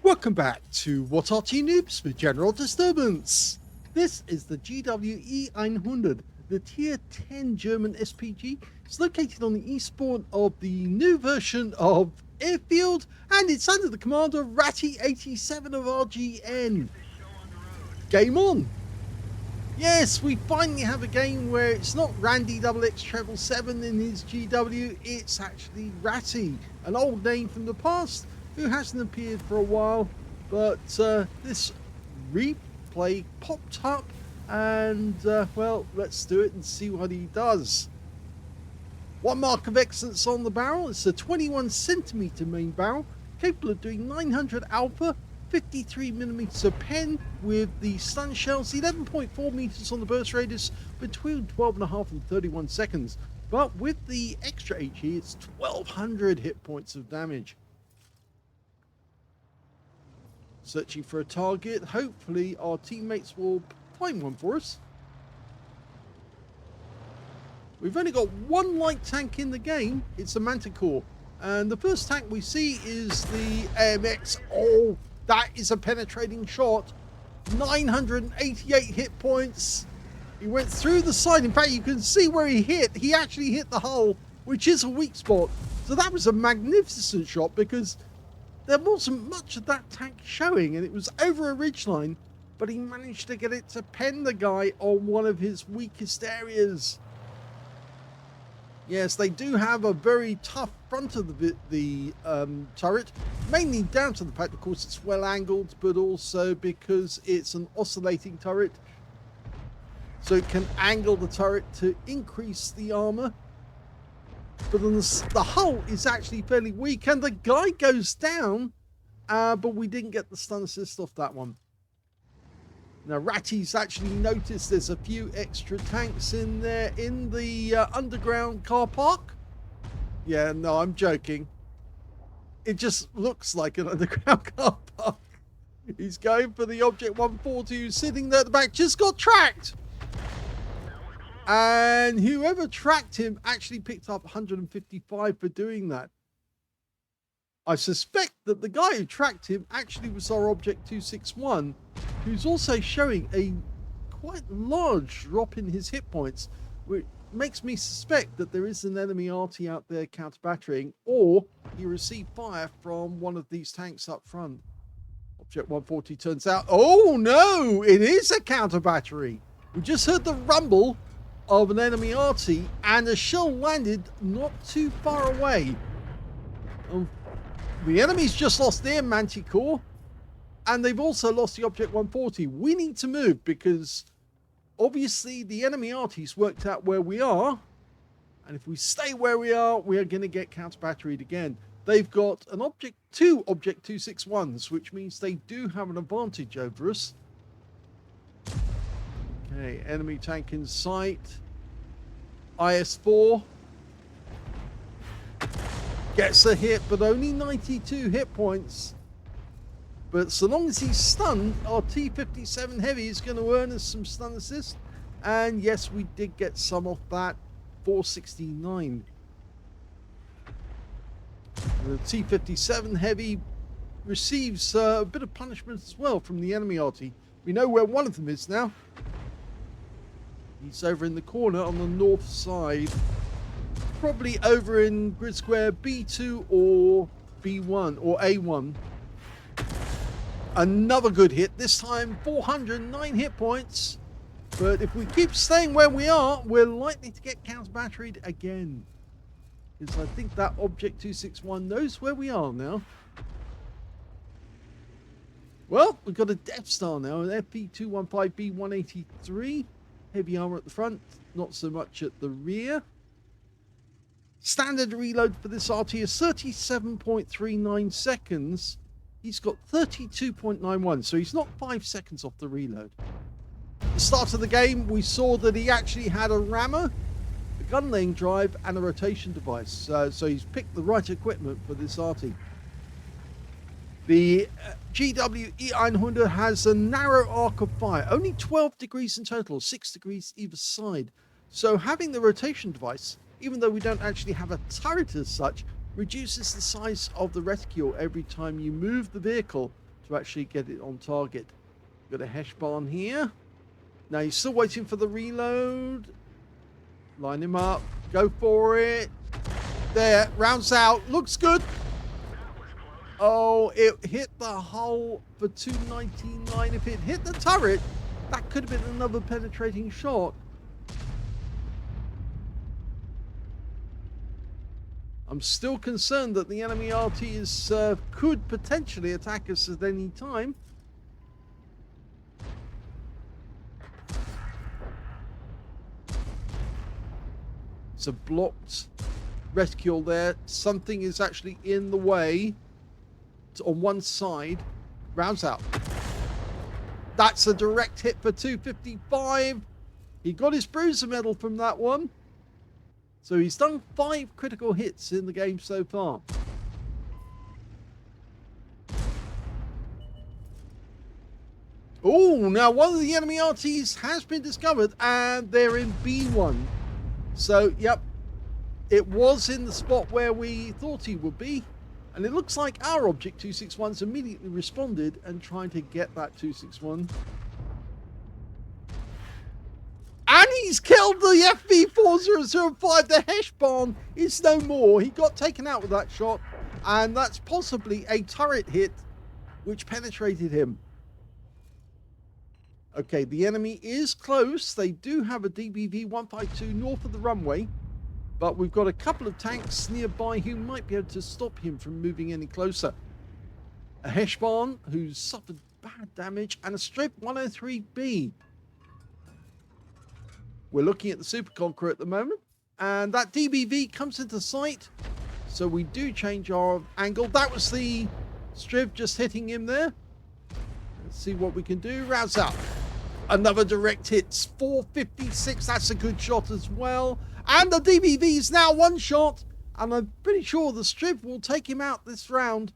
Welcome back to What Arty Noobs with General Disturbance. This is the GWE100, the Tier 10 German SPG. It's located on the east spawn of the new version of Airfield, and it's under the command of Rhatty87 of RGN. Game on! Yes, we finally have a game where it's not Randy XX777 in his GW, it's actually Rhatty, an old name from the past who hasn't appeared for a while, but this replay popped up, and well, let's do it and see what he does. One mark of excellence on the barrel. It's a 21cm main barrel, capable of doing 900 alpha, 53mm of pen with the stun shells, 11.4 meters on the burst radius, between 12.5 and 31 seconds. But with the extra HE, it's 1200 hit points of damage. Searching for a target. Hopefully our teammates will find one for us. We've only got one light tank in the game. It's a Manticore. And the first tank we see is the AMX. Oh, that is a penetrating shot. 988 hit points. He went through the side. In fact, you can see where he hit. He actually hit the hull, which is a weak spot. So that was a magnificent shot because there wasn't much of that tank showing, and it was over a ridgeline, but he managed to get it to pen the guy on one of his weakest areas. Yes, they do have a very tough front of the turret, mainly down to the fact, of course, it's well angled, but also because it's an oscillating turret, so it can angle the turret to increase the armor. But then the hull is actually fairly weak, and the guy goes down, but we didn't get the stun assist off that one. Now, Rhatty's actually noticed there's a few extra tanks in there in the underground car park. Yeah, no, I'm joking. It just looks like an underground car park. He's going for the Object 140 who's sitting there at the back, just got tracked. And whoever tracked him actually picked up 155 for doing that. I suspect that the guy who tracked him actually was our Object 261, who's also showing a quite large drop in his hit points, which makes me suspect that there is an enemy Arty out there counter-battering, or he received fire from one of these tanks up front. Object 140 turns out, oh no, it is a counter-battery. We just heard the rumble of an enemy Arty, and a shell landed not too far away. The enemy's just lost their Manticore, and they've also lost the Object 140. We need to move because obviously the enemy Arty's worked out where we are, and if we stay where we are going to get counter-batteried again. They've got an two Object 261s, which means they do have an advantage over us. Okay, enemy tank in sight. IS-4 gets a hit, but only 92 hit points. But so long as he's stunned, our T-57 Heavy is going to earn us some stun assist. And yes, we did get some off that. 469. The T-57 Heavy receives a bit of punishment as well from the enemy Arty. We know where one of them is now. He's over in the corner on the north side. Probably over in grid square B2 or B1 or A1. Another good hit. This time 409 hit points. But if we keep staying where we are, we're likely to get counter-batteried again. Because I think that Object 261 knows where we are now. Well, we've got a Death Star now, an FP215B183. Heavy armor at the front, not so much at the rear. Standard reload for this Arty is 37.39 seconds. He's got 32.91, so he's not 5 seconds off the reload. At the start of the game, we saw that he actually had a rammer, a gun laying drive, and a rotation device. So he's picked the right equipment for this Arty. The GWE100 has a narrow arc of fire, only 12 degrees in total, 6 degrees either side. So having the rotation device, even though we don't actually have a turret as such, reduces the size of the reticule every time you move the vehicle to actually get it on target. Got a Hesh barn here. Now he's still waiting for the reload. Line him up. Go for it. There. Rounds out. Looks good. Oh, it hit the hull for 299. If it hit the turret, that could have been another penetrating shot. I'm still concerned that the enemy RT is could potentially attack us at any time. It's a blocked reticule there. Something is actually in the way. It's on one side. Rounds out. That's a direct hit for 255. He got his bruiser medal from that one. So he's done 5 critical hits in the game so far. Oh, now one of the enemy RTs has been discovered and they're in B1. So, yep, it was in the spot where we thought he would be. And it looks like our Object 261's immediately responded and tried to get that 261. And he's killed the FB4005. The Hesh barn is no more. He got taken out with that shot. And that's possibly a turret hit which penetrated him. Okay, the enemy is close. They do have a DBV-152 north of the runway. But we've got a couple of tanks nearby who might be able to stop him from moving any closer. A Hesh barn who's suffered bad damage. And a Strip 103B. We're looking at the Super Conqueror at the moment. And that DBV comes into sight. So we do change our angle. That was the Striv just hitting him there. Let's see what we can do. Rounds out. Another direct hit. 456. That's a good shot as well. And the DBV is now one shot. And I'm pretty sure the Striv will take him out this round.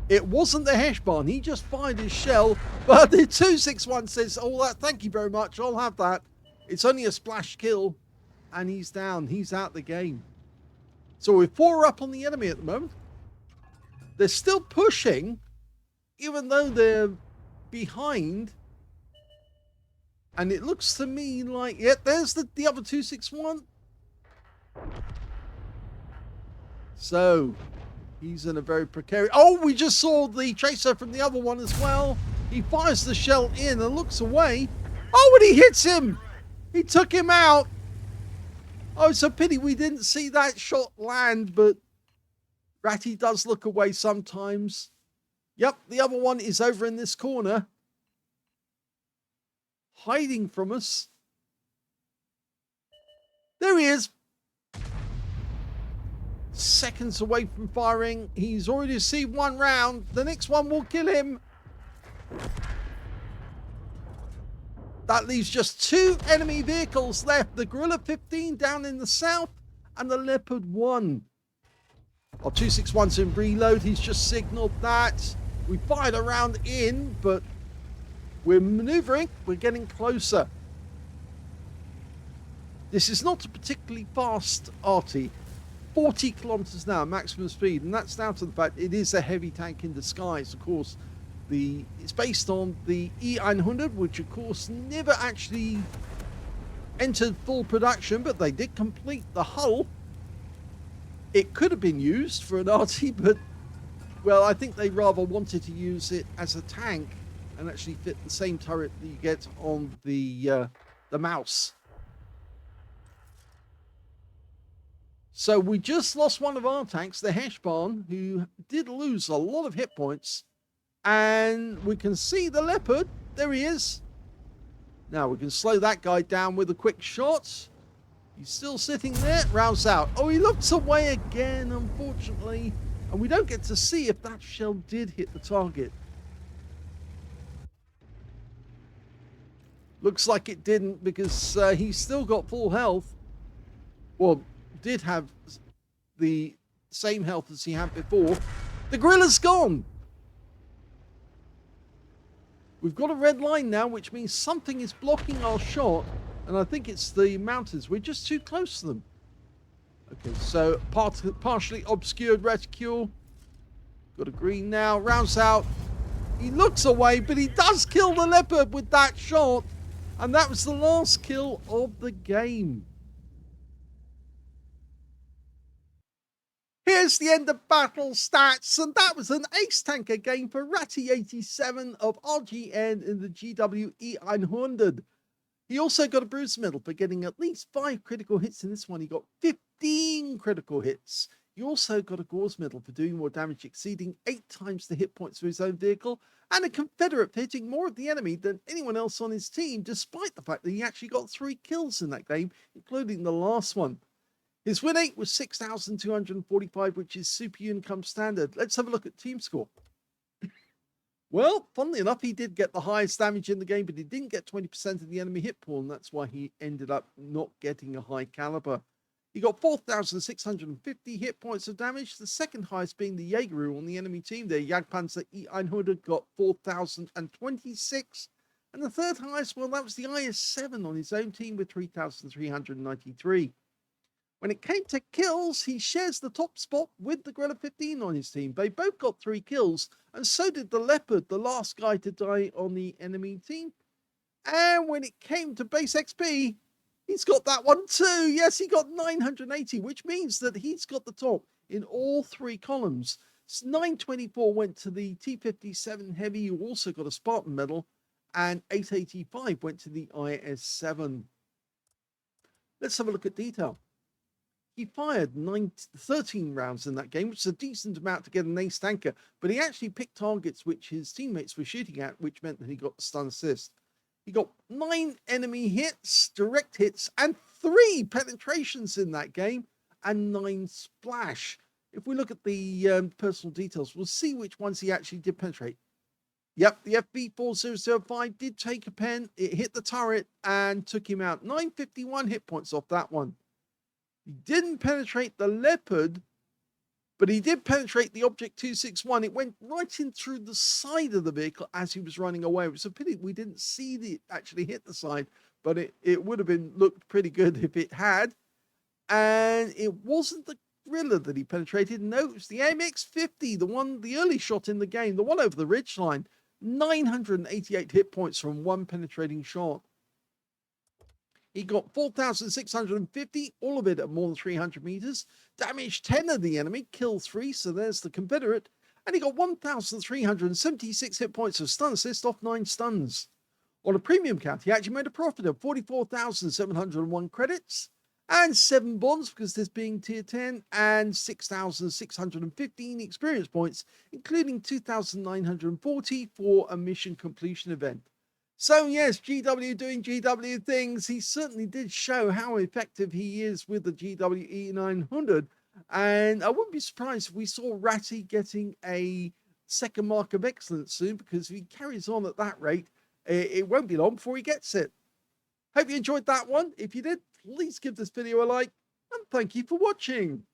It wasn't the Hesh barn. He just fired his shell. But the 261 says, oh, thank you very much. I'll have that. It's only a splash kill. And he's down. He's out the game. So we're 4 up on the enemy at the moment. They're still pushing. Even though they're behind. And it looks to me like, yeah, there's the other 261. So he's in a very precarious... Oh, we just saw the chaser from the other one as well. He fires the shell in and looks away. Oh, and he hits him. He took him out. Oh, it's a pity we didn't see that shot land, but Rhatty does look away sometimes. Yep, the other one is over in this corner. Hiding from us. There he is. Seconds away from firing. He's already received 1 round. The next one will kill him. That leaves just 2 enemy vehicles left. The Gorilla 15 down in the south and the Leopard 1. Our 261's in reload. He's just signaled that. We fired a round in, but we're maneuvering. We're getting closer. This is not a particularly fast Arty. 40 kilometers an hour maximum speed, and that's down to the fact it is a heavy tank in disguise. Of course, it's based on the E100, which of course never actually entered full production, but they did complete the hull. It could have been used for an RT, but well, I think they rather wanted to use it as a tank and actually fit the same turret that you get on the mouse. So we just lost one of our tanks, the Hesh barn, who did lose a lot of hit points. And we can see the Leopard. There he is. Now we can slow that guy down with a quick shot. He's still sitting there. Rounds out. Oh, he looks away again, unfortunately. And we don't get to see if that shell did hit the target. Looks like it didn't, because he's still got full health. Well, did have the same health as he had before. The Gorilla's gone. We've got a red line now, which means something is blocking our shot. And I think it's the mountains. We're just too close to them. Okay, so partially obscured reticule. Got a green now. Rounds out. He looks away, but he does kill the leopard with that shot. And that was the last kill of the game. Here's the end of battle stats, and that was an ace tanker game for Rhatty87 of RGN in the GWE100. He also got a bruise medal for getting at least 5 critical hits in this one. He got 15 critical hits. He also got a Gauze medal for doing more damage, exceeding 8 times the hit points of his own vehicle, and a Confederate for hitting more of the enemy than anyone else on his team, despite the fact that he actually got 3 kills in that game, including the last one. His win rate was 6,245, which is super income standard. Let's have a look at team score. Well, funnily enough, he did get the highest damage in the game, but he didn't get 20% of the enemy hit pool, and that's why he ended up not getting a high caliber. He got 4,650 hit points of damage, the second highest being the Jaeger on the enemy team. The Jagdpanzer E100 got 4,026, and the third highest, well, that was the IS-7 on his own team with 3,393. When it came to kills, he shares the top spot with the Gorilla 15 on his team. They both got 3 kills, and so did the Leopard, the last guy to die on the enemy team. And when it came to base XP, he's got that one too. Yes, he got 980, which means that he's got the top in all 3 columns. 924 went to the T57 Heavy, who also got a Spartan medal, and 885 went to the IS-7. Let's have a look at detail. He fired 13 rounds in that game, which is a decent amount to get an ace tanker, but he actually picked targets which his teammates were shooting at, which meant that he got the stun assist. He got 9 enemy hits, direct hits, and 3 penetrations in that game, and 9 splash. If we look at the personal details, we'll see which ones he actually did penetrate. Yep, the FB4005 did take a pen, it hit the turret, and took him out. 951 hit points off that one. He didn't penetrate the Leopard, but he did penetrate the Object 261. It went right in through the side of the vehicle as he was running away. It was a pity we didn't see it actually hit the side, but it would have looked pretty good if it had. And it wasn't the Gorilla that he penetrated. No, it was the MX-50, the early shot in the game, the one over the ridgeline. 988 hit points from 1 penetrating shot. He got 4,650, all of it at more than 300 meters, damaged 10 of the enemy, killed 3, so there's the Confederate, and he got 1,376 hit points of stun assist off 9 stuns. On a premium count, he actually made a profit of 44,701 credits, and 7 bonds, because this being tier 10, and 6,615 experience points, including 2,940 for a mission completion event. So yes, GW doing GW things. He certainly did show how effective he is with the GWE900. And I wouldn't be surprised if we saw Rhatty getting a second mark of excellence soon, because if he carries on at that rate, it won't be long before he gets it. Hope you enjoyed that one. If you did, please give this video a like, and thank you for watching.